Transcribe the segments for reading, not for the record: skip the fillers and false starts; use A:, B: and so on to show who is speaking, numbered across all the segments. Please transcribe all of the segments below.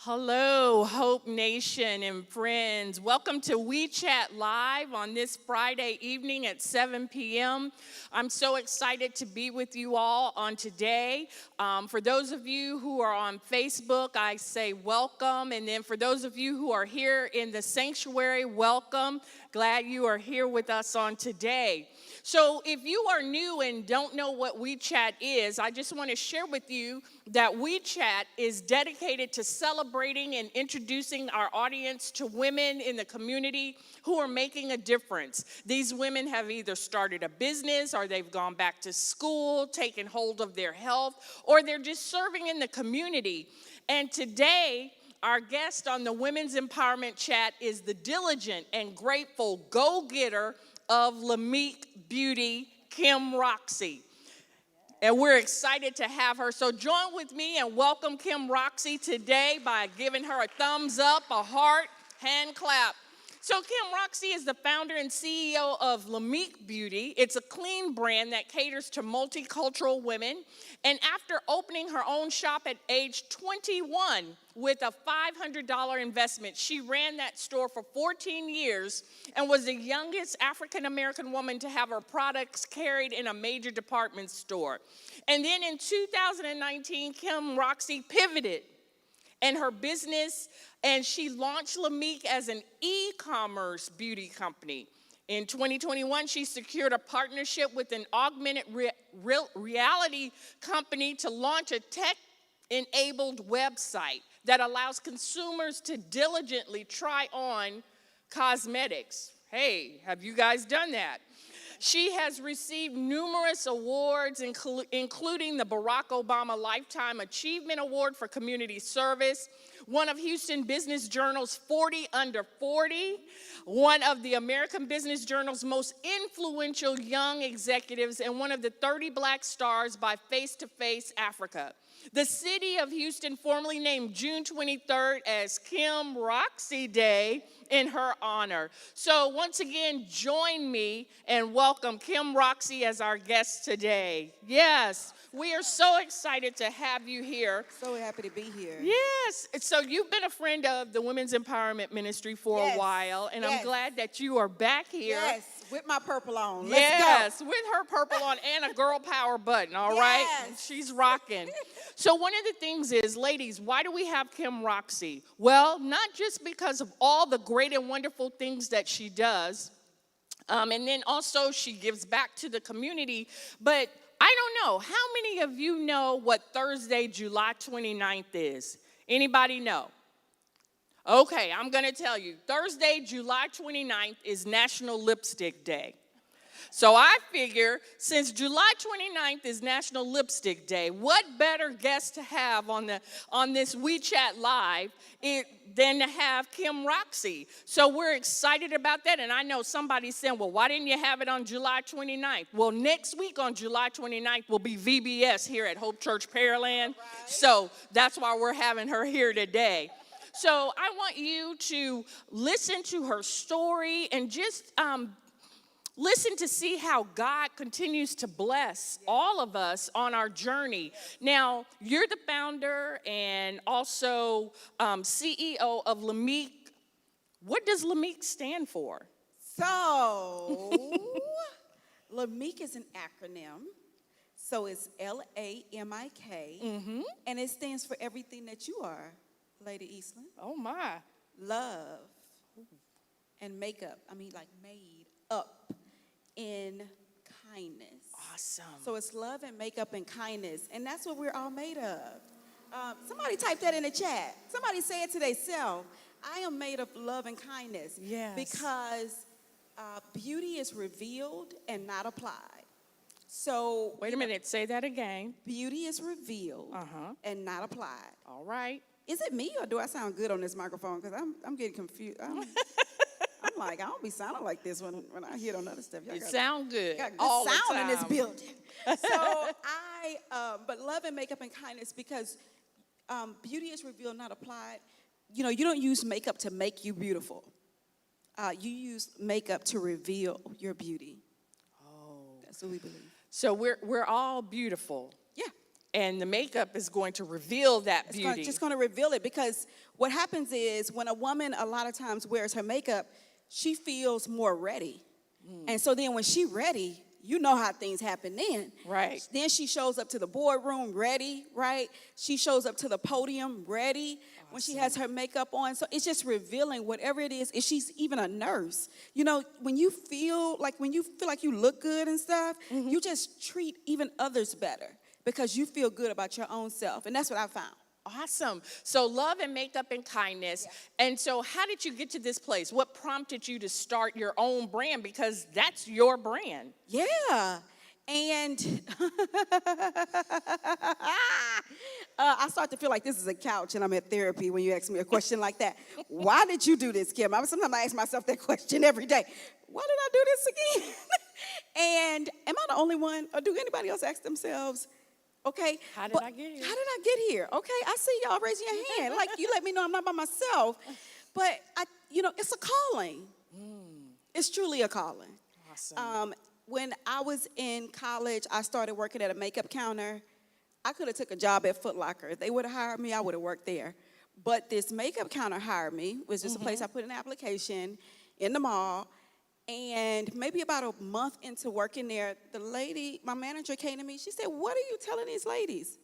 A: Hello, Hope Nation and friends. Welcome to WeChat Live on this Friday evening at 7 p.m. I'm so excited to be with you all on today. For those of you who are on Facebook, I say welcome. And then for those of you who are here in the sanctuary, welcome. Glad you are here with us on today. So if you are new and don't know what WeChat is, I just want to share with you that WeChat is dedicated to celebrating and introducing our audience to women in the community who are making a difference. These women have either started a business or they've gone back to school, taken hold of their health, or they're just serving in the community. And today, our guest on the Women's Empowerment Chat is the diligent and grateful go-getter of Lamique Beauty, Kim Roxy. And we're excited to have her. So join with me and welcome Kim Roxy today by giving her a thumbs up, a heart, hand clap. So Kim Roxy is the founder and CEO of Lamique Beauty. It's a clean brand that caters to multicultural women. And after opening her own shop at age 21 with a $500 investment, she ran that store for 14 years and was the youngest African-American woman to have her products carried in a major department store. And then in 2019, Kim Roxy pivoted and her business, and she launched Lamique as an e-commerce beauty company. In 2021, she secured a partnership with an augmented reality company to launch a tech-enabled website that allows consumers to diligently try on cosmetics. Hey, have you guys done that? She has received numerous awards, including the Barack Obama Lifetime Achievement Award for Community Service, one of Houston Business Journal's 40 Under 40, one of the American Business Journal's most influential young executives, and one of the 30 Black Stars by Face to Face Africa. The city of Houston formally named June 23rd as Kim Roxy Day in her honor. So once again, join me and welcome Kim Roxy as our guest today. Yes, we are so excited to have you here.
B: So happy to be here.
A: Yes, so you've been a friend of the Women's Empowerment Ministry for a while, and I'm glad that you are back here.
B: Yes, with my purple on.
A: Let's go. With her purple on and a girl power button, all right? She's rocking. So one of the things is, ladies, why do we have Kim Roxy? Well, not just because of all the great and wonderful things that she does, and then also she gives back to the community, but I don't know, how many of you know what Thursday, July 29th is? Anybody know? Okay, I'm going to tell you. Thursday, July 29th is National Lipstick Day. So I figure since July 29th is National Lipstick Day, what better guest to have on this WeChat Live than to have Kim Roxy. So we're excited about that. And I know somebody's saying, well, why didn't you have it on July 29th? Well, next week on July 29th will be VBS here at Hope Church Pearland. Right. So that's why we're having her here today. So I want you to listen to her story and just listen to see how God continues to bless all of us on our journey. Now, you're the founder and also CEO of Lamique. What does Lamique stand for?
B: So, Lamique is an acronym. So it's L-A-M-I-K. Mm-hmm. And it stands for everything that you are, Lady Eastland.
A: Oh, my.
B: Love and makeup. Like made up in kindness.
A: Awesome.
B: So it's love and makeup and kindness. And that's what we're all made of. Somebody type that in the chat. Somebody say it to themselves. I am made of love and kindness.
A: Yes.
B: Because beauty is revealed and not applied. So
A: wait a minute. Say that again.
B: Beauty is revealed and not applied.
A: All right.
B: Is it me or do I sound good on this microphone? Because I'm getting confused. I'm like, I don't be sounding like this when I hit on other stuff.
A: You sound good.
B: Got good
A: all
B: sound
A: the time.
B: in this building. So but love and makeup and kindness, because beauty is revealed, not applied. You know, you don't use makeup to make you beautiful. You use makeup to reveal your beauty.
A: Oh.
B: That's what we believe.
A: So we're all beautiful.
B: Yeah.
A: and the makeup is going to reveal that
B: It's
A: beauty.
B: just going to reveal it, because what happens is when a woman a lot of times wears her makeup, she feels more ready. And so then when she ready, you know how things happen then.
A: Right.
B: Then she shows up to the boardroom ready, right? She shows up to the podium ready when she has her makeup on. So it's just revealing whatever it is. If she's even a nurse, you know, when you feel like you look good and stuff, you just treat even others better because you feel good about your own self. And that's what I found.
A: Awesome. So love and makeup and kindness. And so how did you get to this place? What prompted you to start your own brand? Because that's your brand.
B: Yeah. And I start to feel like this is a couch and I'm at therapy when you ask me a question like that. Why did you do this, Kim? Sometimes I ask myself that question every day. Why did I do this again? And am I the only one? Or do anybody else ask themselves, okay?
A: How did I get here?
B: How did I get here? Okay, I see y'all raising your hand. Like, you let me know I'm not by myself. But, it's a calling. It's truly a calling.
A: Awesome.
B: When I was in college, I started working at a makeup counter. I could have took a job at Foot Locker. If they would have hired me, I would have worked there. But this makeup counter hired me. It was just a place I put an application in the mall. And maybe about a month into working there, the lady, my manager, came to me. She said, "What are you telling these ladies?"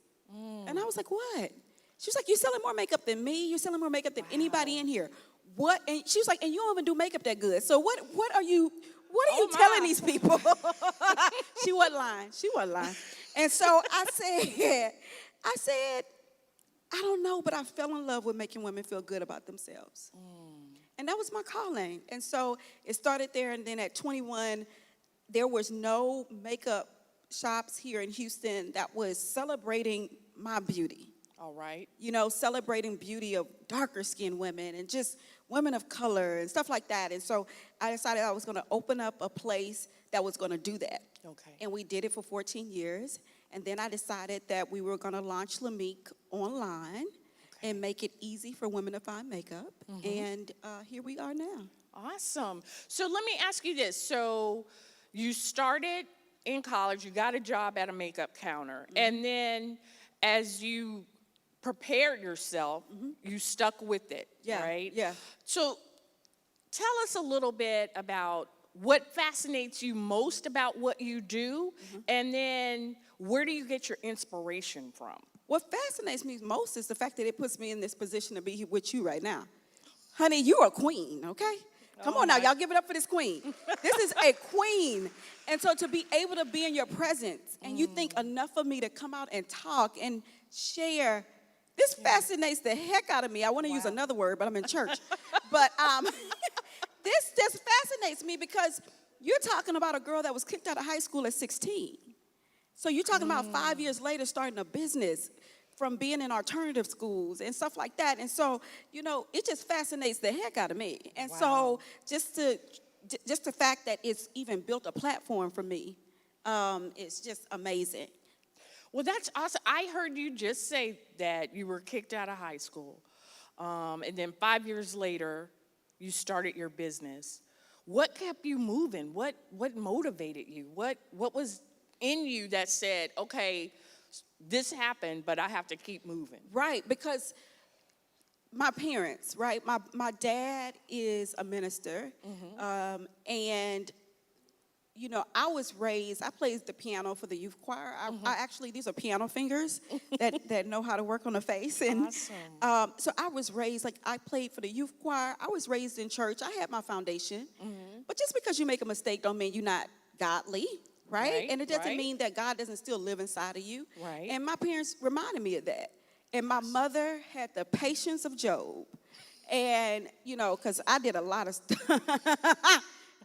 B: And I was like, "What?" She was like, "You're selling more makeup than me. You're selling more makeup than anybody in here. What?" And she was like, "And you don't even do makeup that good. So what are you telling these people?" She wasn't lying. And so I said, "I don't know, but I fell in love with making women feel good about themselves." And that was my calling. And so it started there, and then at 21, there was no makeup shops here in Houston that was celebrating my beauty.
A: All right.
B: Celebrating beauty of darker skinned women and just women of color and stuff like that. And so I decided I was going to open up a place that was going to do that.
A: Okay.
B: And we did it for 14 years. And then I decided that we were going to launch Lamique online and make it easy for women to find makeup. And here we are now.
A: Awesome. So let me ask you this. So you started in college, you got a job at a makeup counter, and then as you prepared yourself, you stuck with it, right?
B: Yeah.
A: So tell us a little bit about what fascinates you most about what you do, and then where do you get your inspiration from?
B: What fascinates me most is the fact that it puts me in this position to be here with you right now. Honey, you're a queen, okay? Come on now, y'all give it up for this queen. This is a queen. And so to be able to be in your presence and you think enough of me to come out and talk and share, this fascinates the heck out of me. I want to use another word, but I'm in church. But this just fascinates me because you're talking about a girl that was kicked out of high school at 16. So you're talking about 5 years later starting a business from being in alternative schools and stuff like that. And so, it just fascinates the heck out of me. And so just the fact that it's even built a platform for me, it's just amazing.
A: Well, that's awesome. I heard you just say that you were kicked out of high school. And then 5 years later, you started your business. What kept you moving? What motivated you? What was in you that said, okay, this happened, but I have to keep moving?
B: Right, because my parents, right? My dad is a minister, and I was raised. I played the piano for the youth choir. I actually, these are piano fingers that know how to work on the face, and
A: Awesome.
B: so I was raised like I played for the youth choir. I was raised in church. I had my foundation, but just because you make a mistake, don't mean you're not godly. Right? And it doesn't mean that God doesn't still live inside of you.
A: Right.
B: And my parents reminded me of that. And my mother had the patience of Job. And, because I did a lot of stuff.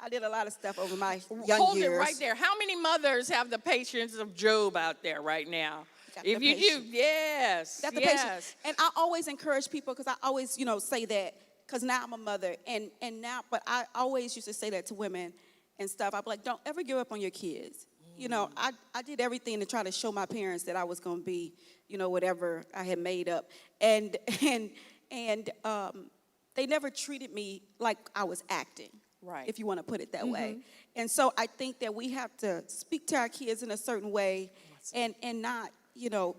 B: I did a lot of stuff over my young
A: Hold
B: years.
A: it right there. How many mothers have the patience of Job out there right now?
B: Got
A: If
B: the
A: you
B: patience.
A: do, yes.
B: Got the
A: yes.
B: patience. And I always encourage people because I always, say that because now I'm a mother. And now, but I always used to say that to women and stuff. I'd be like, don't ever give up on your kids. I did everything to try to show my parents that I was going to be, whatever I had made up. And they never treated me like I was acting.
A: Right.
B: If you want to put it that way. And so I think that we have to speak to our kids in a certain way and not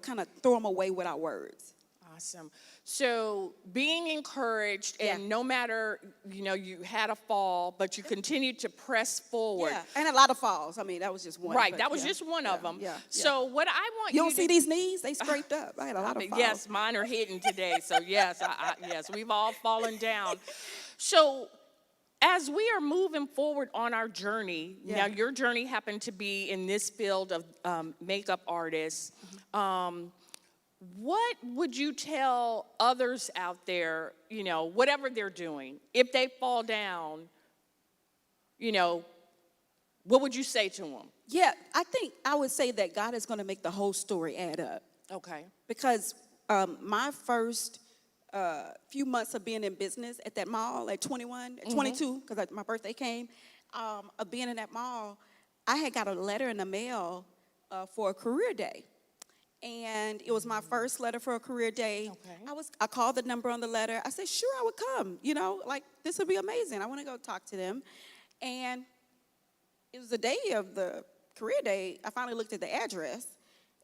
B: kind of throw them away with our words.
A: Awesome. So being encouraged, and
B: Yeah.
A: no matter, you had a fall, but you continued to press forward.
B: Yeah, and a lot of falls. I mean, that was just one.
A: Right,
B: but
A: that was
B: yeah,
A: just one of them.
B: Yeah.
A: So what I want
B: You
A: you
B: don't
A: to
B: see these knees? They scraped up. I had a lot of falls.
A: Yes, mine are hidden today. So yes, yes, we've all fallen down. So as we are moving forward on our journey,
B: Yeah.
A: now your journey happened to be in this field of makeup artists. What would you tell others out there, whatever they're doing, if they fall down, what would you say to them?
B: Yeah, I think I would say that God is going to make the whole story add up.
A: Okay.
B: Because my first few months of being in business at that mall at 21, at 22, because my birthday came, of being in that mall, I had got a letter in the mail for a career day. And it was my first letter for a career day.
A: Okay.
B: I called the number on the letter. I said, sure, I would come. Like, this would be amazing. I want to go talk to them. And it was the day of the career day. I finally looked at the address.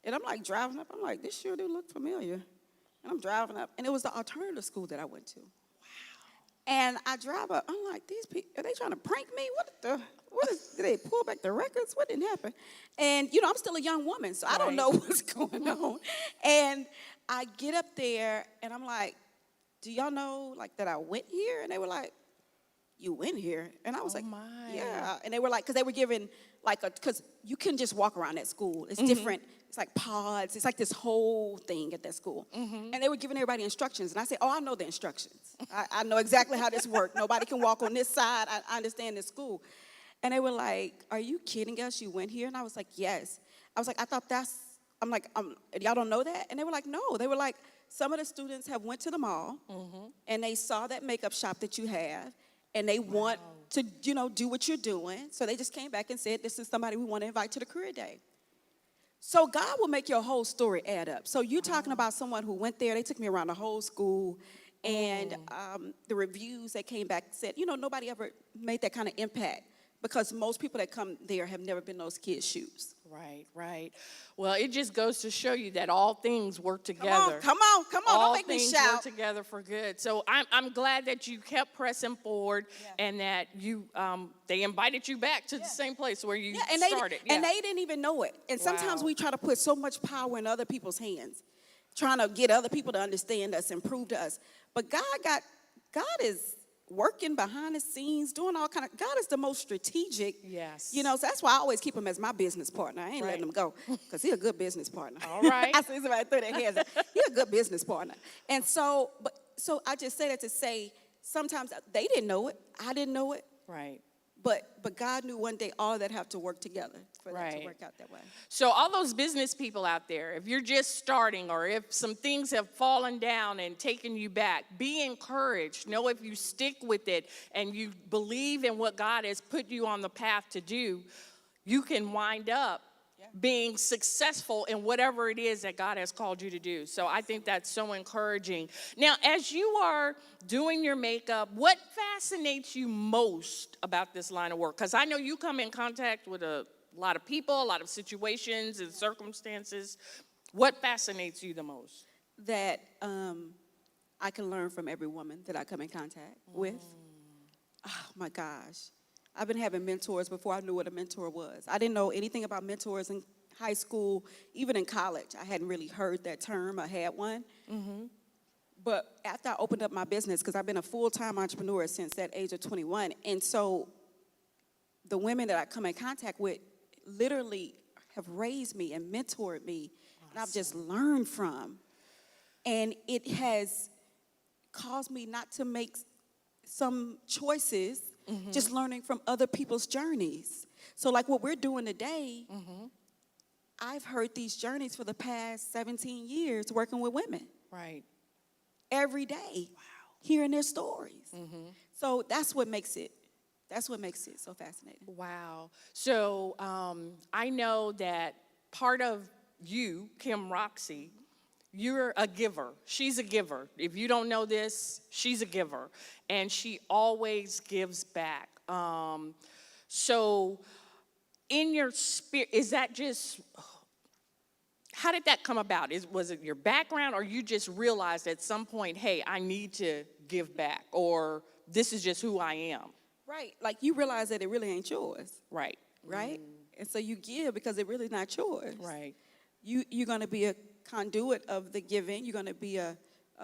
B: And I'm like driving up. I'm like, this sure do look familiar. And I'm driving up. And it was the alternative school that I went to. Wow. And I drive up. I'm like, these people, are they trying to prank me? Did they pull back the records? What didn't happen? And, I'm still a young woman, so I don't know what's going on. And I get up there, and I'm like, do y'all know, like, that I went here? And they were like, you went here? And I was like,
A: my.
B: yeah. And they were like, because they were giving, because you couldn't just walk around that school. It's different. It's like pods. It's like this whole thing at that school. And they were giving everybody instructions. And I said, I know the instructions. I know exactly how this works. Nobody can walk on this side. I understand this school. And they were like, are you kidding us? You went here? And I was like, yes. I was like, I thought I'm like, y'all don't know that? And they were like, no. They were like, some of the students have went to the mall, and they saw that makeup shop that you have, and they want to, do what you're doing. So they just came back and said, this is somebody we want to invite to the career day. So God will make your whole story add up. So you're talking about someone who went there. They took me around the whole school. And the reviews that came back said, nobody ever made that kind of impact. Because most people that come there have never been in those kids' shoes.
A: Right. Well, it just goes to show you that all things work together.
B: Come on,
A: All
B: don't make me
A: things
B: shout.
A: work together for good. So I'm glad that you kept pressing forward, and that they invited you back to the same place where you started.
B: And they didn't even know it. And sometimes we try to put so much power in other people's hands, trying to get other people to understand us and prove to us. But God is working behind the scenes, doing all kind of. God is the most strategic.
A: Yes.
B: So that's why I always keep him as my business partner. I ain't letting him go because he's a good business partner.
A: All right.
B: I see somebody throw their hands up. He's a good business partner. And so I just say that to say sometimes they didn't know it. I didn't know it.
A: Right.
B: But God knew one day all of that have to work together for that to work out that way.
A: So all those business people out there, if you're just starting, or if some things have fallen down and taken you back, be encouraged. Know if you stick with it and you believe in what God has put you on the path to do, you can wind up being successful in whatever it is that God has called you to do. So I think that's so encouraging. Now, as you are doing your makeup, what fascinates you most about this line of work? Because I know you come in contact with a lot of people, a lot of situations and circumstances. What fascinates you the most?
B: That I can learn from every woman that I come in contact with. Oh, my gosh. I've been having mentors before I knew what a mentor was. I didn't know anything about mentors in high school, even in college. I hadn't really heard that term or had one. But after I opened up my business, because I've been a full-time entrepreneur since that age of 21, and so the women that I come in contact with literally have raised me and mentored me, and I've just learned from. And it has caused me not to make some choices, just learning from other people's journeys. So like what we're doing today, I've heard these journeys for the past 17 years working with women.
A: Right.
B: Every day. Wow. Hearing their stories. So that's what makes it so fascinating.
A: Wow. So I know that part of you, Kim Roxy, you're a giver. She's a giver. If you don't know this, she's a giver. And she always gives back. So in your spirit, is that just, how did that come about? Was it your background, or you just realized at some point, hey, I need to give back, or this is just who I am?
B: Right. Like you realize that it really ain't yours,
A: Right.
B: right? And so you give because it really not yours.
A: Right.
B: You're going to be a conduit of the giving. You're going to be a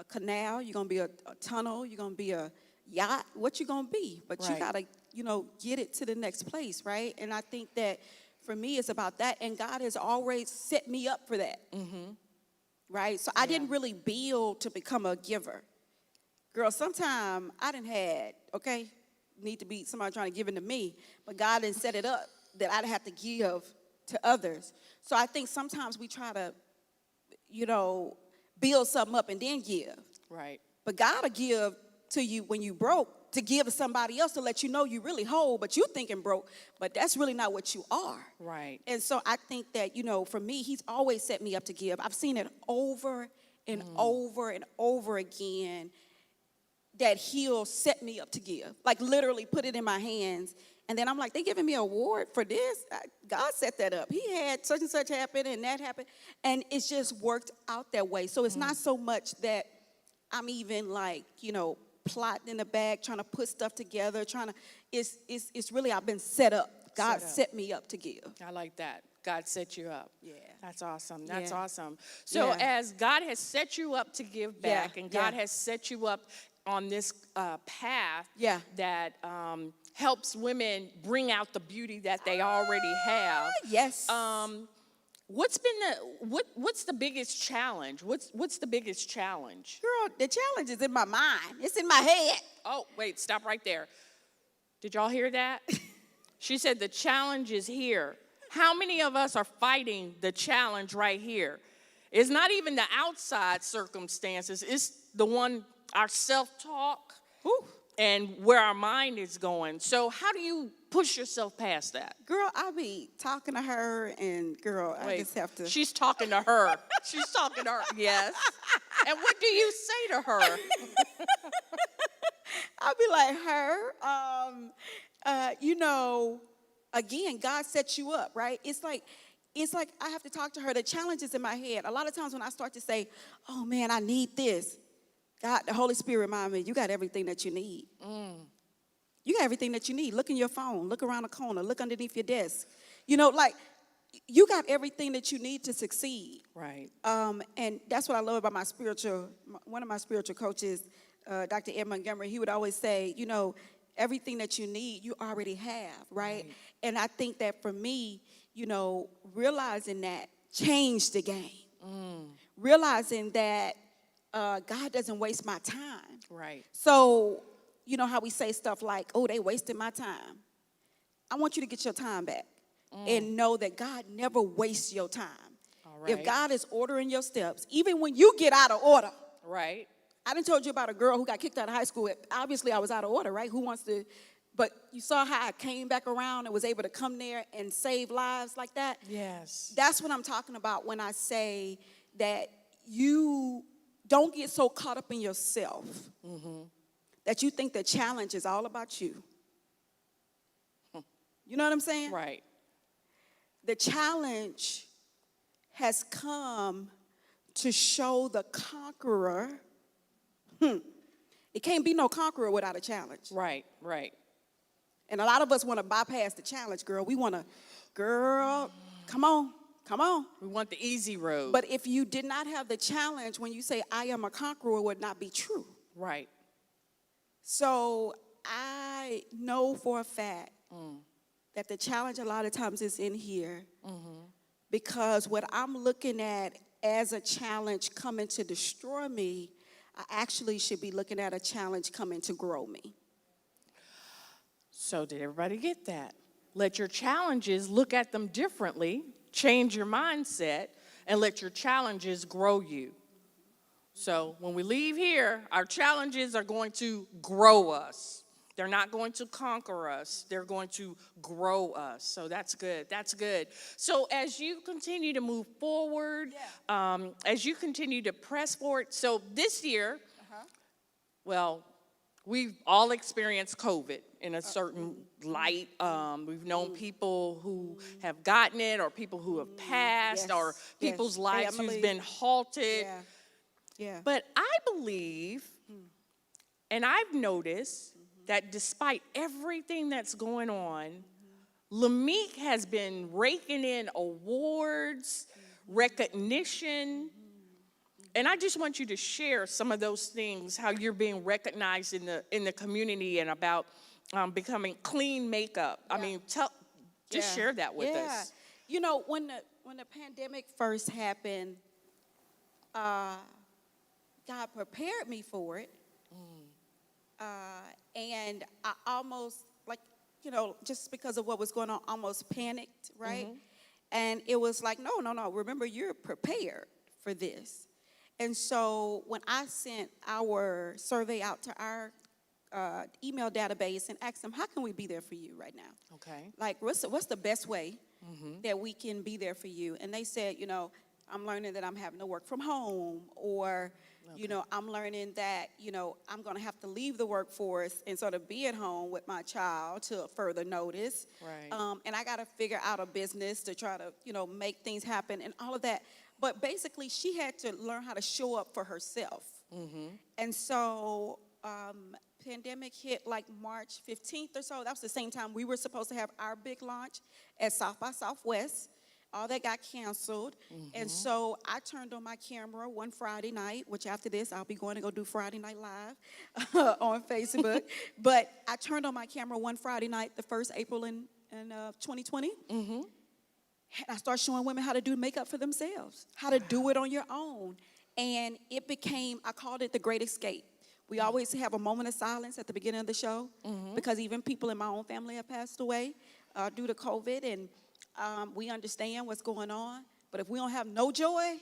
B: canal. You're going to be a tunnel. You're going to be a yacht. What you going to be? But you
A: Right.
B: got to, get it to the next place, right? And I think that for me, it's about that. And God has always set me up for that, right? So I didn't really build to become a giver. Girl, sometime I done had, need to be somebody trying to give into me, but God didn't set it up that I'd have to give to others. So I think sometimes we try to, build something up and then give.
A: Right.
B: But God will give to you when you broke to give to somebody else to let you know you really whole, but you thinking broke, but that's really not what you are.
A: Right.
B: And so I think that, for me, he's always set me up to give. I've seen it over and over and over again that he'll set me up to give. Like literally put it in my hands. And then I'm like, they giving me an award for this? God set that up. He had such and such happen and that happened. And it's just worked out that way. So it's not so much that I'm even like, plotting in the bag, trying to put stuff together, it's really I've been set up. God set me up to give.
A: I like that. God set you up.
B: Yeah.
A: That's awesome. That's
B: Yeah.
A: awesome. So
B: Yeah.
A: as God has set you up to give back,
B: Yeah.
A: and God
B: Yeah.
A: has set you up on this path
B: Yeah.
A: that helps women bring out the beauty that they already have.
B: Yes.
A: What's the biggest challenge? What's the biggest challenge?
B: Girl, the challenge is in my mind. It's in my head.
A: Oh, wait, stop right there. Did y'all hear that? She said the challenge is here. How many of us are fighting the challenge right here? It's not even the outside circumstances. It's the one, our self-talk and where our mind is going. So how do you push yourself past that?
B: Girl, I be talking to her and girl, I just have to.
A: She's talking to her. She's talking to her. Yes. And what do you say to her?
B: I'll be like her, again, God sets you up, right? It's like I have to talk to her. The challenge is in my head. A lot of times when I start to say, oh man, I need this, God, the Holy Spirit remind me, you got everything that you need. You got everything that you need. Look in your phone, look around the corner, look underneath your desk. You you got everything that you need to succeed.
A: Right.
B: And that's what I love about one of my spiritual coaches, Dr. Ed Montgomery. He would always say, everything that you need, you already have, right? And I think that for me, realizing that changed the game. Realizing that God doesn't waste my time.
A: Right.
B: So, how we say stuff like, oh, they wasted my time. I want you to get your time back and know that God never wastes your time.
A: All right.
B: If God is ordering your steps, even when you get out of order.
A: Right.
B: I done told you about a girl who got kicked out of high school. Obviously, I was out of order, right? But you saw how I came back around and was able to come there and save lives like that?
A: Yes.
B: That's what I'm talking about when I say that you don't get so caught up in yourself that you think the challenge is all about you. You know what I'm saying?
A: Right.
B: The challenge has come to show the conqueror. It can't be no conqueror without a challenge.
A: Right. Right.
B: And a lot of us want to bypass the challenge, girl. We want to, girl, come on.
A: We want the easy road.
B: But if you did not have the challenge, when you say, I am a conqueror, would not be true.
A: Right.
B: So I know for a fact that the challenge a lot of times is in here because what I'm looking at as a challenge coming to destroy me, I actually should be looking at a challenge coming to grow me.
A: So did everybody get that? Let your challenges, look at them differently, change your mindset, and let your challenges grow you. So when we leave here, our challenges are going to grow us. They're not going to conquer us. They're going to grow us. So that's good. That's good. So as you continue to move forward, as you continue to press forward, so this year, well, we've all experienced COVID in a certain light. We've known people who have gotten it, or people who have passed,
B: Yes,
A: or
B: yes.
A: people's lives who's
B: Family.
A: been halted.
B: Yeah. Yeah.
A: But I believe, and I've noticed, that despite everything that's going on, Lamique has been raking in awards, recognition, and I just want you to share some of those things, how you're being recognized in the community, and about becoming clean makeup. I mean, just share that with us.
B: You know, when the pandemic first happened, God prepared me for it. And I almost, like, you know, just because of what was going on, almost panicked, right? And it was like, no, remember, you're prepared for this. And so when I sent our survey out to our email database and asked them, how can we be there for you right now?
A: Okay.
B: Like, what's the best way that we can be there for you? And they said, you know, I'm learning that I'm having to work from home, or, you know, I'm learning that, you know, I'm going to have to leave the workforce and sort of be at home with my child till further notice.
A: Right.
B: And I got to figure out a business to try to, you know, make things happen and all of that. But basically, she had to learn how to show up for herself. And so pandemic hit like March 15th or so. That was the same time we were supposed to have our big launch at South by Southwest. All that got canceled. And so I turned on my camera one Friday night, which after this, I'll be going to go do Friday Night Live on Facebook. But I turned on my camera one Friday night, the first April in 2020. And I started showing women how to do makeup for themselves, how to do it on your own. And it became, I called it the Great Escape. We always have a moment of silence at the beginning of the show, because even people in my own family have passed away due to COVID, and we understand what's going on. But if we don't have no joy,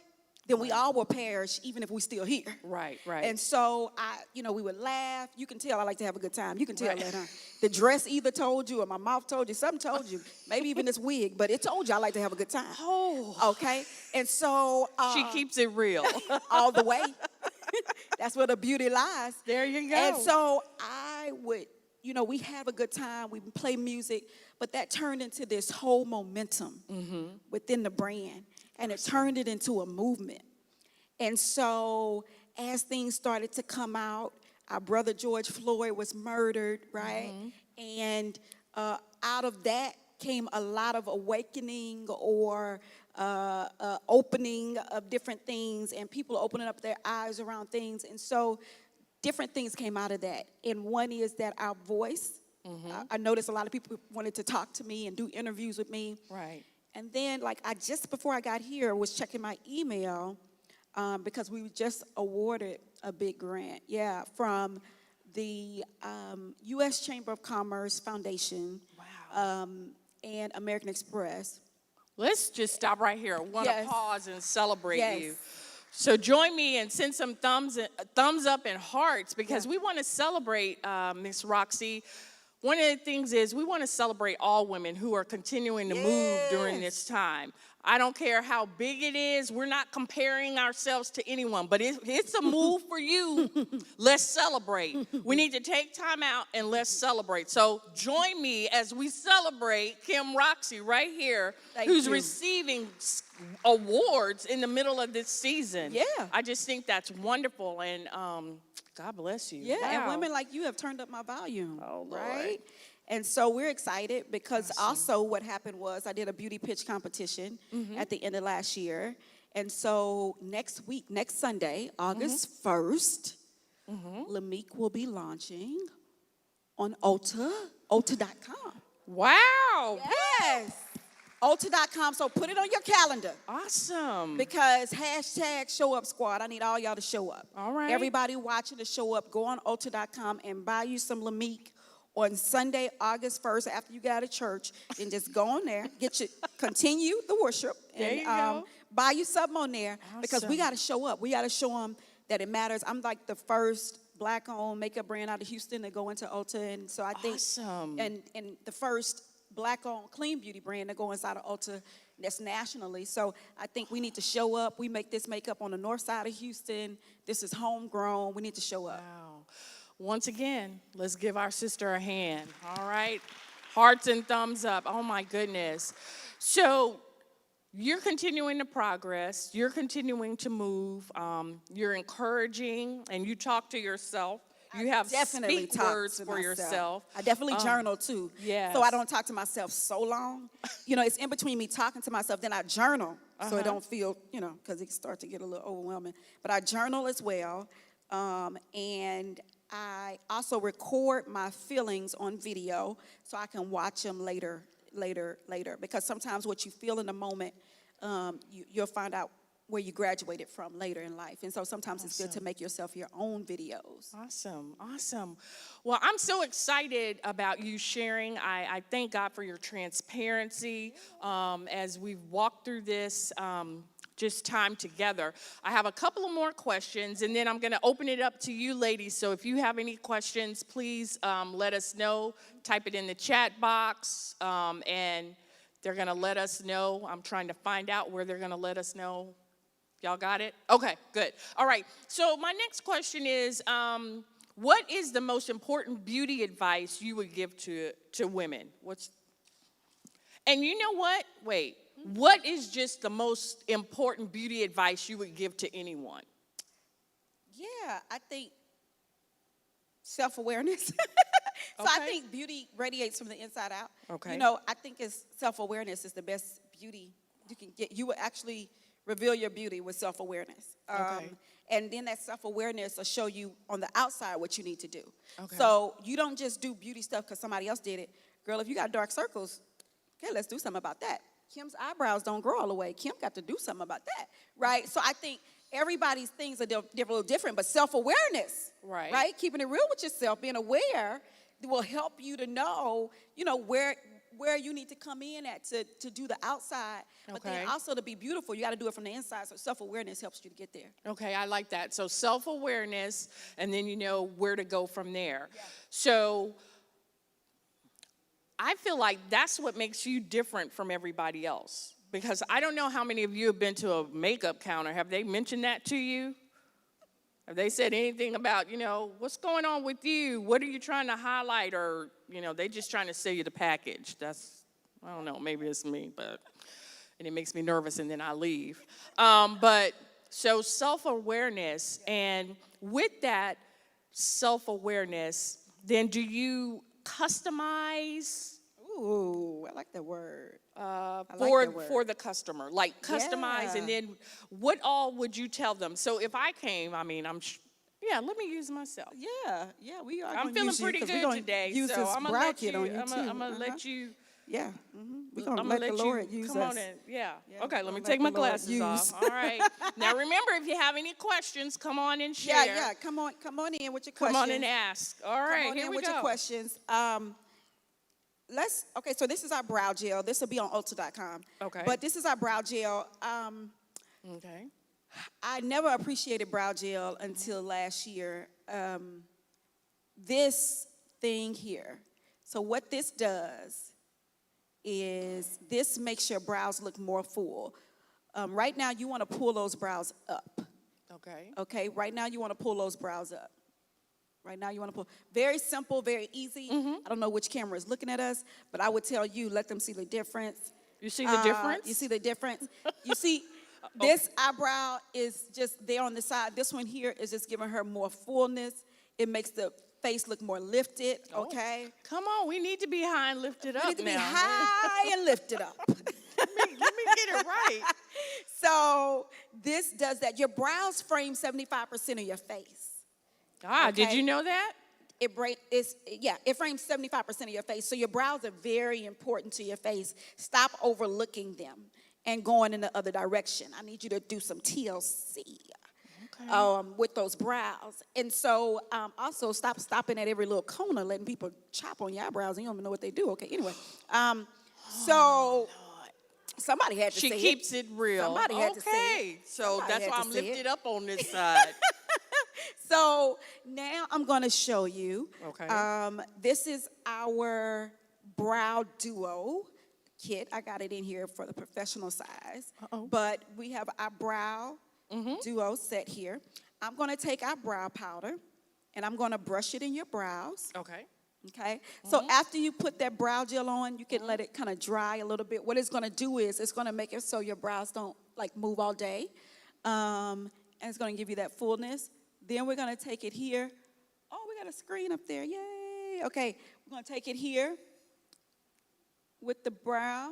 B: then we all will perish, even if we're still here.
A: Right.
B: And so, we would laugh. You can tell I like to have a good time. You can tell that, huh? The dress either told you, or my mouth told you, something told you, maybe even this wig, but it told you I like to have a good time.
A: Oh.
B: Okay? And so.
A: She keeps it real.
B: All the way. That's where the beauty lies.
A: There you go.
B: And so I would, we have a good time. We play music, but that turned into this whole momentum within the brand. And it turned it into a movement. And so as things started to come out, our brother George Floyd was murdered, right? And out of that came a lot of awakening, or opening of different things, and people opening up their eyes around things. And so different things came out of that. And one is that our voice, I noticed a lot of people wanted to talk to me and do interviews with me.
A: Right.
B: And then, just before I got here, was checking my email because we were just awarded a big grant, from the U.S. Chamber of Commerce Foundation.
A: Wow.
B: And American Express.
A: Let's just stop right here. I want to pause and celebrate you.
B: Yes.
A: So join me and send some thumbs up and hearts, because we want to celebrate Miss Roxy. One of the things is we want to celebrate all women who are continuing to move during this time. I don't care how big it is. We're not comparing ourselves to anyone, but it's a move for you. Let's celebrate. We need to take time out and let's celebrate. So join me as we celebrate Kim Roxy right here, who's receiving awards in the middle of this season.
B: Yeah.
A: I just think that's wonderful, and God bless you.
B: Yeah,
A: Wow.
B: and women like you have turned up my volume,
A: Oh, Lord.
B: right? And so we're excited because also what happened was I did a beauty pitch competition at the end of last year. And so next Sunday, August 1st, Lamique will be launching on Ulta.com.
A: Wow.
B: Yes. Ulta.com, so put it on your calendar.
A: Awesome.
B: Because #ShowUpSquad, I need all y'all to show up.
A: All right.
B: Everybody watching to show up, go on Ulta.com and buy you some Lamique on Sunday, August 1st, after you got to church, and just go on there, continue the worship,
A: There
B: and
A: you go.
B: buy you something on there, because we
A: Awesome.
B: got to show up. We got to show them that it matters. I'm like the first Black-owned makeup brand out of Houston to go into Ulta, and so I think,
A: Awesome.
B: and the first Black-owned clean beauty brand to go inside of Ulta that's nationally. So I think we need to show up. We make this makeup on the north side of Houston. This is homegrown. We need to show up.
A: Wow. Once again, let's give our sister a hand, all right? Hearts and thumbs up. Oh my goodness. So you're continuing to progress, you're continuing to move, you're encouraging, and you talk to yourself. You have
B: Definitely
A: speak
B: talk
A: words
B: to
A: for
B: myself.
A: yourself.
B: I definitely journal too.
A: yes.
B: So I don't talk to myself so long. It's in between me talking to myself, then I journal. So it don't feel, because it starts to get a little overwhelming. But I journal as well. And I also record my feelings on video so I can watch them later. Because sometimes what you feel in the moment, you'll find out where you graduated from later in life. And so sometimes it's good to make yourself your own videos.
A: Awesome. Well, I'm so excited about you sharing. I thank God for your transparency as we've walked through this just time together. I have a couple of more questions, and then I'm going to open it up to you ladies. So if you have any questions, please let us know. Type it in the chat box, and they're going to let us know. I'm trying to find out where they're going to let us know. Y'all got it? Okay, good. All right. So my next question is, what is the most important beauty advice you would give to women? And you know what? Wait. What is just the most important beauty advice you would give to anyone?
B: Yeah, I think self-awareness. So I think beauty radiates from the inside out.
A: Okay.
B: I think self-awareness is the best beauty you can get. You will actually reveal your beauty with self-awareness. And then that self-awareness will show you on the outside what you need to do. So you don't just do beauty stuff because somebody else did it. Girl, if you got dark circles, okay, let's do something about that. Kim's eyebrows don't grow all the way. Kim got to do something about that, right? So I think everybody's things are a little different, but self-awareness, right? Keeping it real with yourself, being aware will help you to know, where you need to come in at to do the outside, but then also to be beautiful, you got to do it from the inside. So self-awareness helps you to get there.
A: Okay, I like that. So self-awareness, and then you know where to go from there.
B: Yeah.
A: So I feel like that's what makes you different from everybody else. Because I don't know how many of you have been to a makeup counter. Have they mentioned that to you? Have they said anything about, what's going on with you? What are you trying to highlight? Or, they just trying to sell you the package. I don't know, maybe it's me, and it makes me nervous and then I leave. So self-awareness, and with that self-awareness, then do you customize?
B: Ooh, I like that word.
A: For the customer, like customize, and then what all would you tell them? So if I came, let me use myself.
B: Yeah, we are.
A: I'm feeling pretty good today, so I'm gonna let you. I'm gonna let you.
B: Yeah, we're gonna let the Lord use us.
A: Come on in. Yeah. Okay, let me take my glasses off. All right. Now remember, if you have any questions, come on and share.
B: Yeah. Come on in with your questions.
A: Come on and ask. All right,
B: come on
A: here
B: in
A: we
B: with
A: go.
B: Your questions. So this is our brow gel. This will be on Ulta.com.
A: Okay.
B: But this is our brow gel.
A: Okay.
B: I never appreciated brow gel until last year. This thing here. So what this does is this makes your brows look more full. Right now, you want to pull those brows up. Okay. Right now, you want to pull those brows up. Right now, you want to pull. Very simple, very easy. I don't know which camera is looking at us, but I would tell you, let them see the difference.
A: You see the difference?
B: You see the difference? You see, this eyebrow is just there on the side. This one here is just giving her more fullness. It makes the face look more lifted, okay?
A: Come on, we need to be high and lifted up now.
B: We need to be high and lifted up.
A: Let me get it right.
B: So this does that. Your brows frame 75% of your face.
A: Did you know that?
B: It frames 75% of your face. So your brows are very important to your face. Stop overlooking them and going in the other direction. I need you to do some TLC with those brows. And so also stop stopping at every little corner, letting people chop on your eyebrows and you don't even know what they do. Okay, anyway. Somebody had to say it.
A: She keeps it real.
B: Somebody had to say it.
A: Okay, so that's why I'm lifted up on this side.
B: So now I'm going to show you.
A: Okay.
B: This is our brow duo kit. I got it in here for the professional size. But we have our brow duo set here. I'm going to take our brow powder and I'm going to brush it in your brows.
A: Okay.
B: Okay, so after you put that brow gel on, you can let it kind of dry a little bit. What it's going to do is it's going to make it so your brows don't like move all day, and it's going to give you that fullness. Then we're going to take it here. Oh, we got a screen up there. Yay. Okay, we're going to take it here with the brow.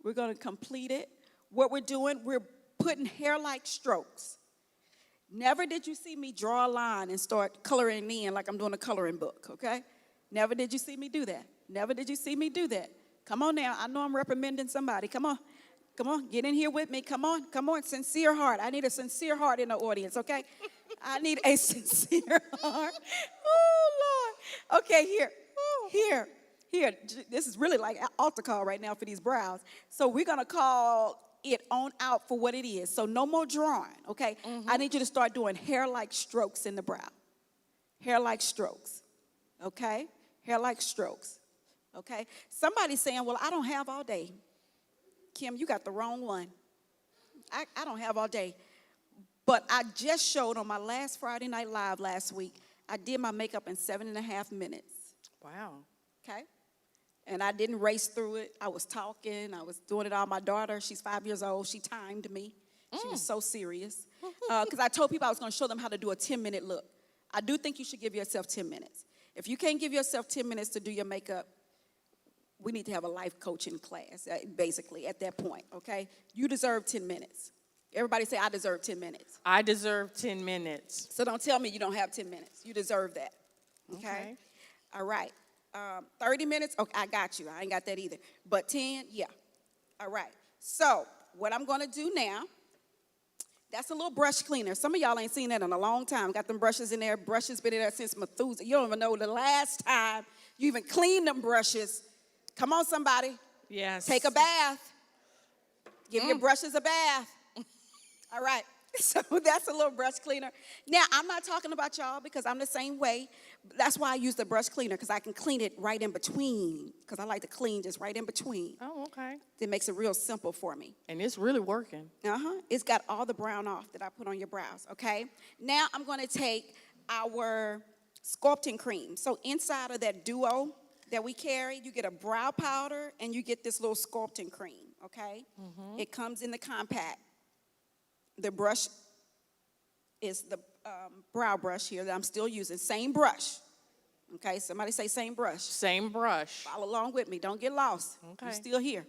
B: We're going to complete it. What we're doing, we're putting hair-like strokes. Never did you see me draw a line and start coloring in like I'm doing a coloring book, okay? Never did you see me do that. Never did you see me do that. Come on now. I know I'm reprimanding somebody. Come on. Come on. Get in here with me. Come on. Come on. Sincere heart. I need a sincere heart in the audience, okay? I need a sincere heart. Oh, Lord. Okay, here. Here. This is really like an altar call right now for these brows. So we're going to call it on out for what it is. So no more drawing, okay? I need you to start doing hair-like strokes in the brow. Hair-like strokes, okay? Hair-like strokes, okay? Somebody's saying, well, I don't have all day. Kim, you got the wrong one. I don't have all day. But I just showed on my last Friday Night Live last week, I did my makeup in 7.5 minutes.
A: Wow.
B: Okay? And I didn't race through it. I was talking. I was doing it all. My daughter, she's 5 years old. She timed me. She was so serious. Because I told people I was going to show them how to do a 10-minute look. I do think you should give yourself 10 minutes. If you can't give yourself 10 minutes to do your makeup, we need to have a life coaching class, basically, at that point, okay? You deserve 10 minutes. Everybody say, I deserve 10 minutes.
A: I deserve 10 minutes.
B: So don't tell me you don't have 10 minutes. You deserve that, okay? All right. 30 minutes, okay, I got you. I ain't got that either. But 10, yeah. All right. So what I'm going to do now, that's a little brush cleaner. Some of y'all ain't seen that in a long time. Got them brushes in there. Brushes been in there since Methuselah. You don't even know the last time you even cleaned them brushes. Come on, somebody.
A: Yes.
B: Take a bath. Give your brushes a bath. All right. So that's a little brush cleaner. Now, I'm not talking about y'all because I'm the same way. That's why I use the brush cleaner, because I can clean it right in between, because I like to clean just right in between.
A: Oh, okay.
B: It makes it real simple for me.
A: And it's really working.
B: It's got all the brown off that I put on your brows, okay? Now I'm going to take our sculpting cream. So inside of that duo that we carry, you get a brow powder and you get this little sculpting cream, okay? It comes in the compact. The brush is the brow brush here that I'm still using. Same brush. Okay, somebody say same brush.
A: Same brush.
B: Follow along with me. Don't get lost.
A: Okay.
B: You're still here.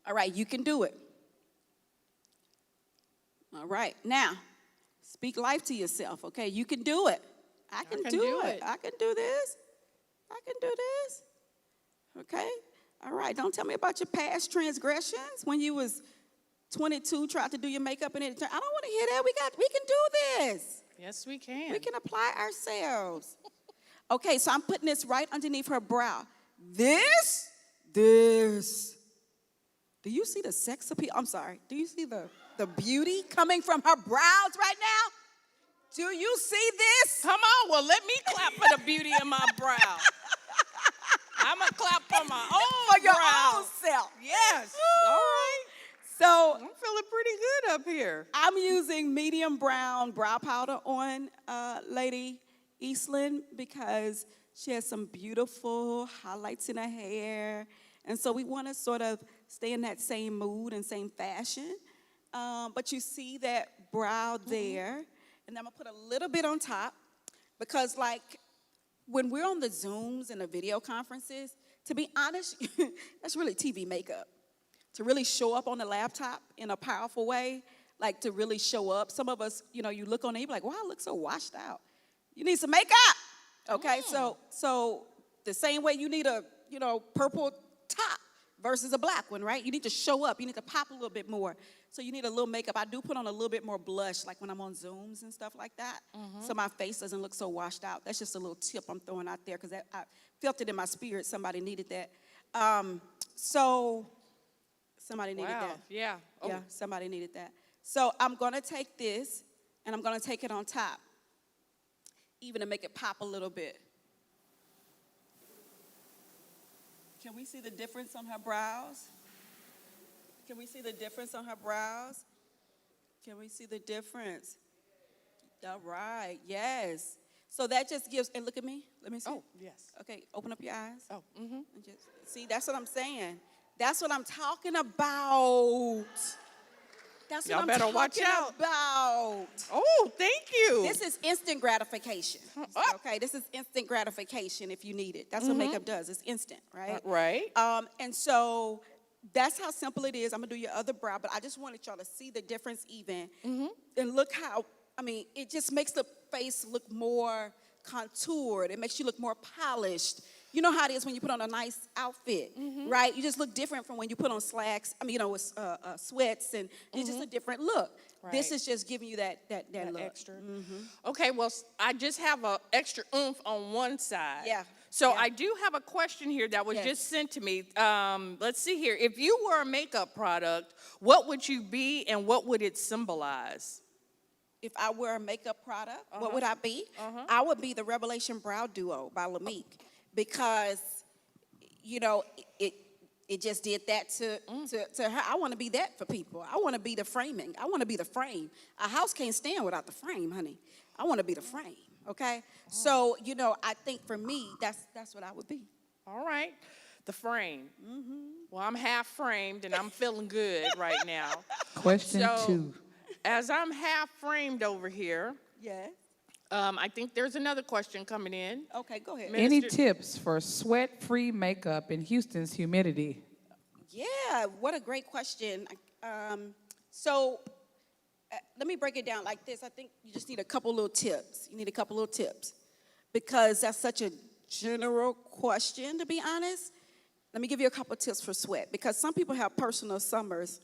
B: All right, you can do it. All right, now, speak life to yourself, okay? You can do it. I can do it. I can do this. I can do this. Okay? All right, don't tell me about your past transgressions when you was 22, tried to do your makeup and it turned. I don't want to hear that. We can do this.
A: Yes, we can.
B: We can apply ourselves. Okay, so I'm putting this right underneath her brow. This. Do you see the sex appeal? I'm sorry. Do you see the beauty coming from her brows right now? Do you see this?
A: Come on, well, let me clap for the beauty in my brow. I'm going to clap for my own
B: For your
A: brow.
B: own self.
A: Yes. All right.
B: So
A: I'm feeling pretty good up here.
B: I'm using medium brown brow powder on Lady Eastland because she has some beautiful highlights in her hair. And so we want to sort of stay in that same mood and same fashion. But you see that brow there. And I'm going to put a little bit on top because, like, when we're on the Zooms and the video conferences, to be honest, that's really TV makeup. To really show up on the laptop in a powerful way, like to really show up. Some of us, you look on it, you be like, wow, I look so washed out. You need some makeup. Okay, so the same way you need a, purple top versus a black one, right? You need to show up. You need to pop a little bit more. So you need a little makeup. I do put on a little bit more blush, like when I'm on Zooms and stuff like that. So my face doesn't look so washed out. That's just a little tip I'm throwing out there because I felt it in my spirit. Somebody needed that. Somebody needed that.
A: Yeah. Oh.
B: Yeah, somebody needed that. So I'm going to take this, and I'm going to take it on top, even to make it pop a little bit. Can we see the difference on her brows? Can we see the difference on her brows? Can we see the difference? All right, yes. So that just gives, and look at me. Let me see.
A: Oh, yes.
B: Okay, open up your eyes.
A: Oh, mm-hmm.
B: And just, see, that's what I'm saying. That's what I'm talking about. That's
A: Y'all
B: what I'm
A: better watch
B: talking
A: out.
B: about.
A: Oh, thank you.
B: This is instant gratification.
A: Oh.
B: Okay, this is instant gratification if you need it. That's what makeup does. It's instant, right?
A: Right.
B: And so that's how simple it is. I'm gonna do your other brow, but I just wanted y'all to see the difference even. And look how, I mean, it just makes the face look more contoured. It makes you look more polished. You know how it is when you put on a nice outfit, right? You just look different from when you put on slacks. I mean, you know, with sweats, and it's just a different look. This
A: Right.
B: is just giving you that look.
A: Extra. Okay, well, I just have a extra oomph on one side.
B: Yeah,
A: So
B: yeah.
A: I do have a question here that was
B: Yes.
A: just sent to me. Let's see here. If you were a makeup product, what would you be and what would it symbolize?
B: If I were a makeup product, what would I be? I would be the Revelation Brow Duo by Lamique, because, you know, it just did that to her. I want to be that for people. I want to be the framing. I want to be the frame. A house can't stand without the frame, honey. I want to be the frame, okay? So, you know, I think for me, that's what I would be.
A: All right, the frame. Well, I'm half framed and I'm feeling good right now.
C: Question
A: So,
C: 2.
A: as I'm half framed over here,
B: Yes.
A: I think there's another question coming in.
B: Okay, go ahead.
A: Minister-
C: Any tips for sweat-free makeup in Houston's humidity?
B: Yeah, what a great question. So let me break it down like this. I think you just need a couple little tips. You need a couple little tips because that's such a general question, to be honest. Let me give you a couple tips for sweat, because some people have personal summers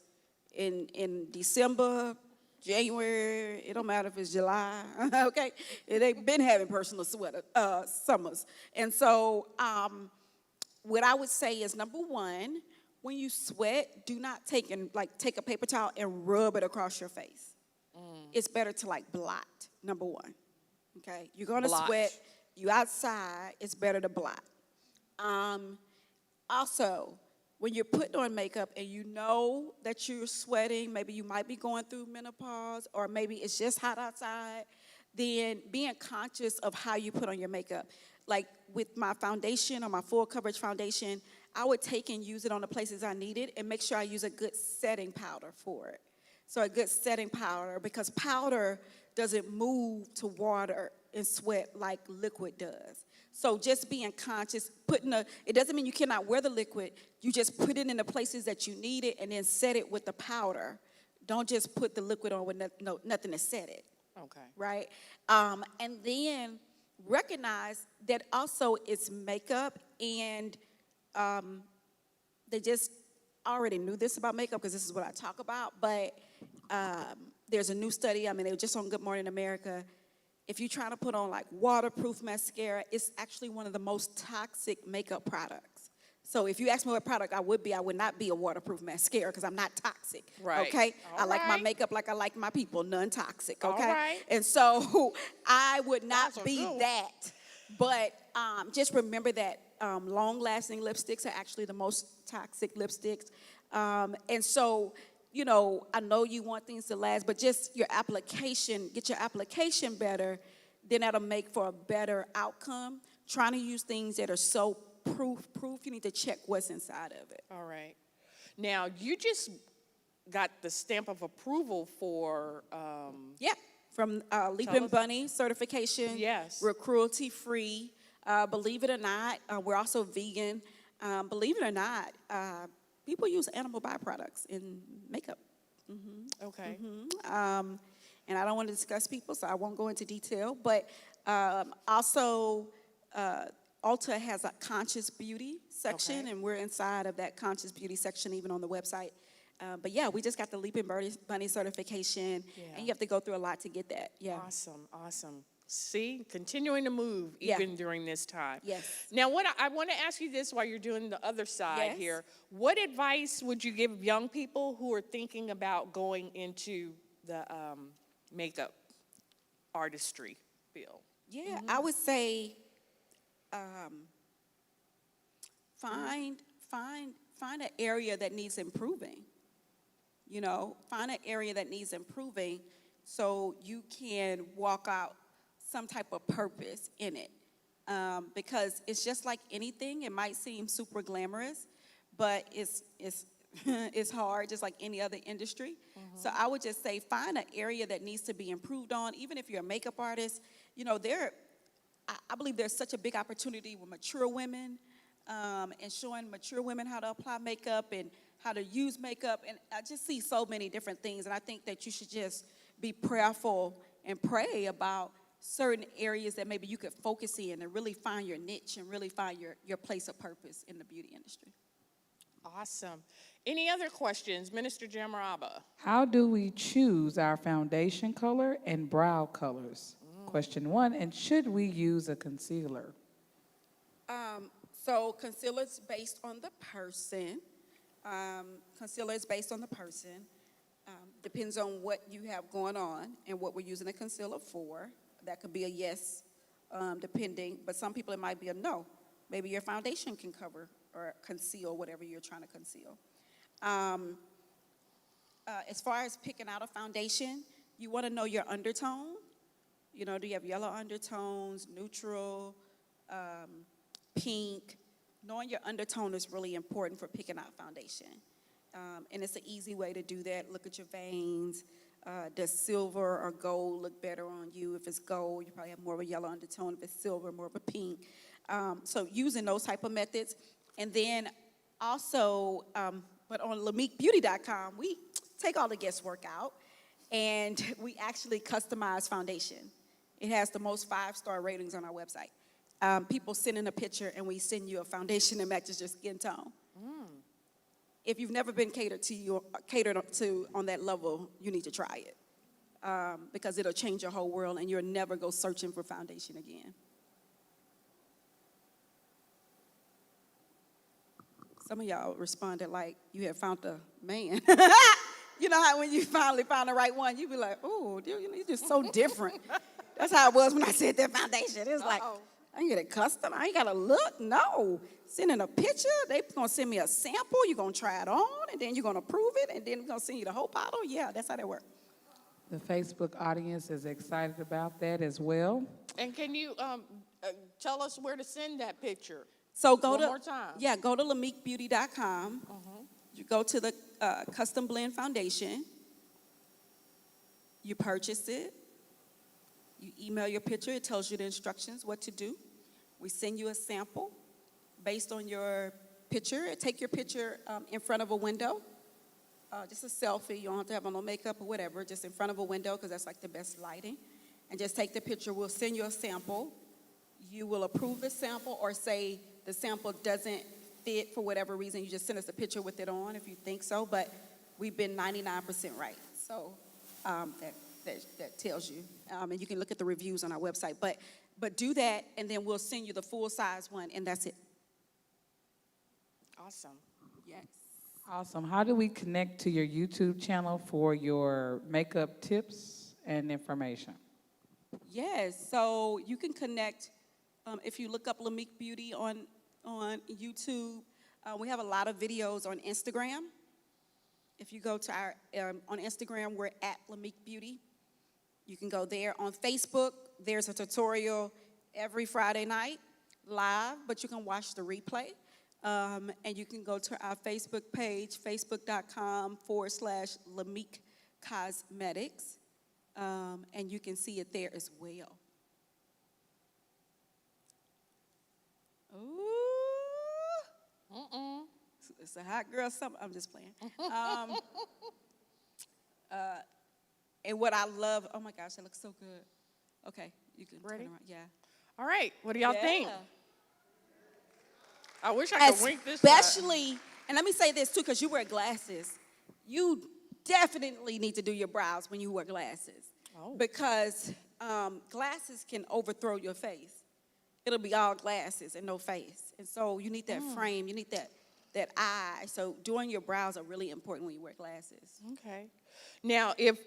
B: in December, January. It don't matter if it's July, okay? They've been having personal summers. And so what I would say is, number one, when you sweat, do not take a paper towel and rub it across your face. It's better to blot, number one. Okay, you're gonna
A: Blot.
B: sweat. You outside. It's better to blot. Also, when you're putting on makeup and you know that you're sweating, maybe you might be going through menopause, or maybe it's just hot outside, then being conscious of how you put on your makeup. Like with my foundation or my full coverage foundation, I would take and use it on the places I need it and make sure I use a good setting powder for it. So a good setting powder, because powder doesn't move to water and sweat like liquid does. So just being conscious, it doesn't mean you cannot wear the liquid, you just put it in the places that you need it and then set it with the powder. Don't just put the liquid on with nothing to set it.
A: Okay.
B: Right? And then recognize that also it's makeup, and they just already knew this about makeup because this is what I talk about, but there's a new study, they were just on Good Morning America. If you're trying to put on waterproof mascara, it's actually one of the most toxic makeup products. So if you ask me what product I would not be a waterproof mascara because I'm not toxic.
A: Right.
B: Okay?
A: All
B: I like my
A: right.
B: makeup like I like my people, non-toxic.
A: All
B: Okay?
A: right.
B: And so I would not
A: That's a
B: be
A: good one.
B: that. But just remember that long-lasting lipsticks are actually the most toxic lipsticks. And so, you know, I know you want things to last, but just get your application better, then that'll make for a better outcome. Trying to use things that are so proof, you need to check what's inside of it.
A: All right. Now, you just got the stamp of approval for,
B: Yeah, from Leap
A: Tell
B: and
A: us.
B: Bunny certification.
A: Yes.
B: We're cruelty-free. Believe it or not, we're also vegan. Believe it or not, people use animal byproducts in makeup.
A: okay.
B: And I don't want to discuss people, so I won't go into detail. But also, Ulta has a conscious beauty section,
A: Okay.
B: and we're inside of that conscious beauty section, even on the website. But yeah, we just got the Leap and Bunny certification,
A: Yeah.
B: and you have to go through a lot to get that. Yeah.
A: Awesome, awesome. See, continuing to move
B: Yeah.
A: even during this time.
B: Yes.
A: Now, what I want to ask you this while you're doing the other side
B: Yes.
A: here. What advice would you give young people who are thinking about going into the makeup artistry field?
B: Yeah, I would say find an area that needs improving. You know, find an area that needs improving, so you can walk out some type of purpose in it. Because it's just like anything, it might seem super glamorous, but it's it's hard, just like any other industry. So I would just say find an area that needs to be improved on. Even if you're a makeup artist, you know, I believe there's such a big opportunity with mature women, and showing mature women how to apply makeup and how to use makeup. And I just see so many different things. And I think that you should just be prayerful and pray about certain areas that maybe you could focus in and really find your niche and really find your place of purpose in the beauty industry.
A: Awesome. Any other questions? Minister Jamaraba.
C: How do we choose our foundation color and brow colors? Question 1, and should we use a concealer?
B: So concealer is based on the person. Depends on what you have going on and what we're using a concealer for. That could be a yes, depending, but some people it might be a no. Maybe your foundation can cover or conceal whatever you're trying to conceal. As far as picking out a foundation, you want to know your undertone. You know, do you have yellow undertones, neutral, pink? Knowing your undertone is really important for picking out foundation. And it's an easy way to do that. Look at your veins. Does silver or gold look better on you? If it's gold, you probably have more of a yellow undertone. If it's silver, more of a pink. So using those type of methods. And then also, but on LamiqueBeauty.com, we take all the guesswork out, and we actually customize foundation. It has the most 5-star ratings on our website. People send in a picture, and we send you a foundation that matches your skin tone. If you've never been catered to on that level, you need to try it, because it'll change your whole world, and you'll never go searching for foundation again. Some of y'all responded like you had found a man. You know how when you finally found the right one, you be like, "Oh, you're just so different." That's how it was when I said that foundation. It was like, I ain't get it custom. I ain't got to look. No. Sending a picture. They going to send me a sample. You're going to try it on, and then you're going to approve it, and then we're going to send you the whole bottle. Yeah, that's how that works.
C: The Facebook audience is excited about that as well.
A: And can you tell us where to send that picture?
B: So go
A: One
B: to
A: more time.
B: Yeah, go to LamiqueBeauty.com. You go to the Custom Blend Foundation. You purchase it. You email your picture. It tells you the instructions, what to do. We send you a sample based on your picture. Take your picture in front of a window. Just a selfie. You don't have to have on no makeup or whatever. Just in front of a window, because that's like the best lighting. And just take the picture. We'll send you a sample. You will approve the sample, or say the sample doesn't fit for whatever reason. You just send us a picture with it on if you think so. But we've been 99% right. So that tells you. And you can look at the reviews on our website. But do that, and then we'll send you the full-size one, and that's it.
A: Awesome.
B: Yes.
C: Awesome. How do we connect to your YouTube channel for your makeup tips and information?
B: Yes. So you can connect if you look up Lamique Beauty on YouTube. We have a lot of videos on Instagram. If you go to our on Instagram, we're at Lamique Beauty. You can go there. On Facebook, there's a tutorial every Friday night live, but you can watch the replay. And you can go to our Facebook page, facebook.com/Lamique Cosmetics, and you can see it there as well. Ooh. It's a hot girl summer. I'm just playing. And what I love, oh my gosh, that looks so good. Okay, you can
A: Ready?
B: turn around. Yeah.
A: All right. What do y'all think? I wish I could wink this
B: Especially, and let me say this too, because you wear glasses. You definitely need to do your brows when you wear glasses.
A: Oh.
B: Because glasses can overthrow your face. It'll be all glasses and no face. And so you need that frame, you need that eye. So doing your brows are really important when you wear glasses.
A: Okay. Now, if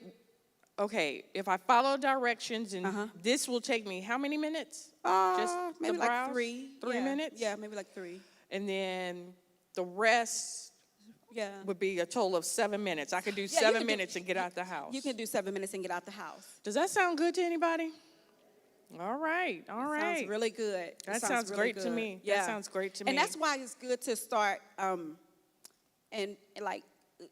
A: I follow directions, and this will take me how many minutes? Just
B: Maybe
A: the
B: like
A: brows?
B: 3.
A: 3 minutes?
B: Yeah, maybe like 3.
A: And then the rest,
B: Yeah.
A: would be a total of 7 minutes. I could do
B: you
A: 7
B: can do-
A: minutes and get out the house.
B: You can do 7 minutes and get out the house.
A: Does that sound good to anybody? All right, all right.
B: Sounds really good. It
A: That sounds
B: really
A: great to
B: good.
A: me. That
B: Yeah.
A: sounds great to me.
B: And that's why it's good to start, and like,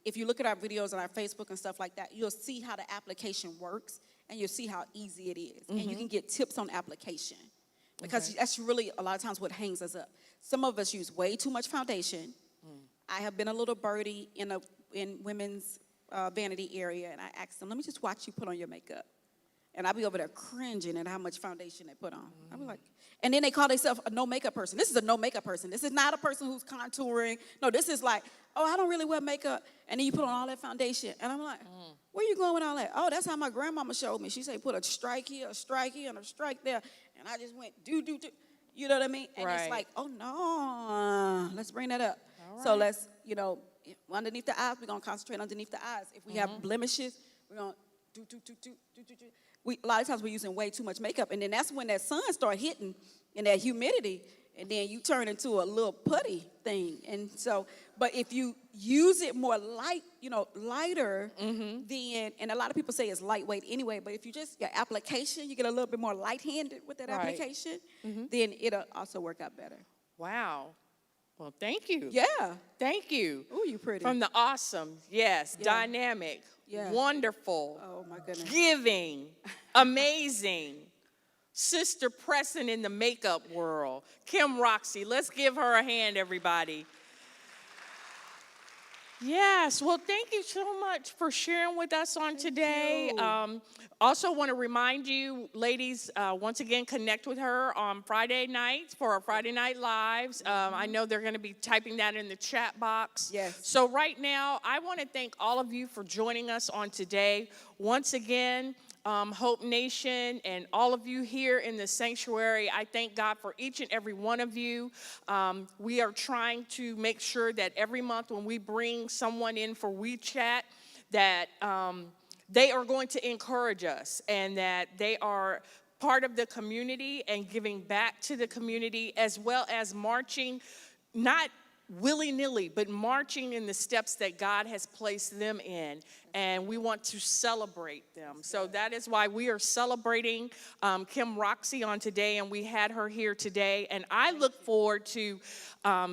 B: if you look at our videos on our Facebook and stuff like that, you'll see how the application works, and you'll see how easy it is. And you can get tips on application, because
A: Okay.
B: that's really a lot of times what hangs us up. Some of us use way too much foundation. I have been a little birdie in women's vanity area, and I asked them, let me just watch you put on your makeup. And I'll be over there cringing at how much foundation they put on. I'll be like, and then they call themselves a no makeup person. This is a no makeup person. This is not a person who's contouring. No, this is like, oh, I don't really wear makeup. And then you put on all that foundation. And I'm like, where you going with all that? Oh, that's how my grandmama showed me. She said, put a strike here, and a strike there. And I just went, do. You know what I mean? And
A: Right.
B: it's like, oh, no, let's bring that up.
A: All
B: So
A: right.
B: let's, underneath the eyes, we're going to concentrate underneath the eyes. If we have blemishes, we're going to do. A lot of times we're using way too much makeup, and then that's when that sun start hitting and that humidity, and then you turn into a little putty thing. And so, but if you use it more lighter, then, and a lot of people say it's lightweight anyway, but if you just, your application, you get a little bit more light-handed with that
A: Right.
B: application, then it'll also work out better.
A: Wow. Well, thank you.
B: Yeah.
A: Thank you.
B: Ooh, you pretty.
A: From the awesome, yes,
B: Yeah.
A: dynamic,
B: Yeah.
A: wonderful,
B: Oh, my goodness.
A: giving, amazing, sister pressing in the makeup world, Kim Roxy. Let's give her a hand, everybody. Yes, well, thank you so much for sharing with us on today.
B: you.
A: Also want to remind you, ladies, once again, connect with her on Friday nights for our Friday Night Lives. I know they're going to be typing that in the chat box.
B: Yes.
A: So right now, I want to thank all of you for joining us on today. Once again, Hope Nation and all of you here in the sanctuary, I thank God for each and every one of you. We are trying to make sure that every month when we bring someone in for WeChat, that they are going to encourage us and that they are part of the community and giving back to the community, as well as marching, not willy-nilly, but marching in the steps that God has placed them in, and we want to celebrate them. So that is why we are celebrating Kim Roxy on today, and we had her here today, and I look forward to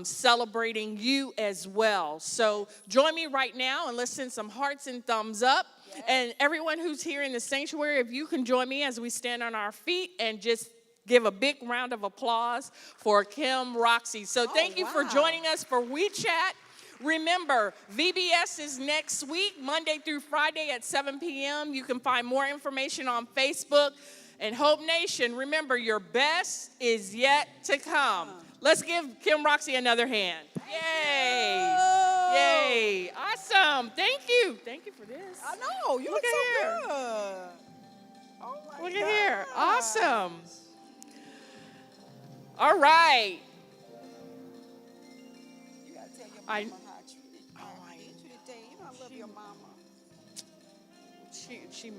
A: celebrating you as well. So join me right now, and let's send some hearts and thumbs up. Yes. And everyone who's here in the sanctuary, if you can join me as we stand on our feet and just give a big round of applause for Kim Roxy. So thank you for
B: wow.
A: joining us for WeChat. Remember, VBS is next week, Monday through Friday at 7 p.m. You can find more information on Facebook. And Hope Nation, remember, your best is yet to come. Let's give Kim Roxy another hand. Yay! Yay! Awesome. Thank you. Thank you for this.
B: I know, you
A: Look
B: look so
A: at here.
B: good. Oh my
A: Look
B: God.
A: at here. Awesome. All right.
B: You gotta tell your
A: I-
B: mama how I treated.
A: Oh, I
B: treated Dave. You know I love your mama.
A: She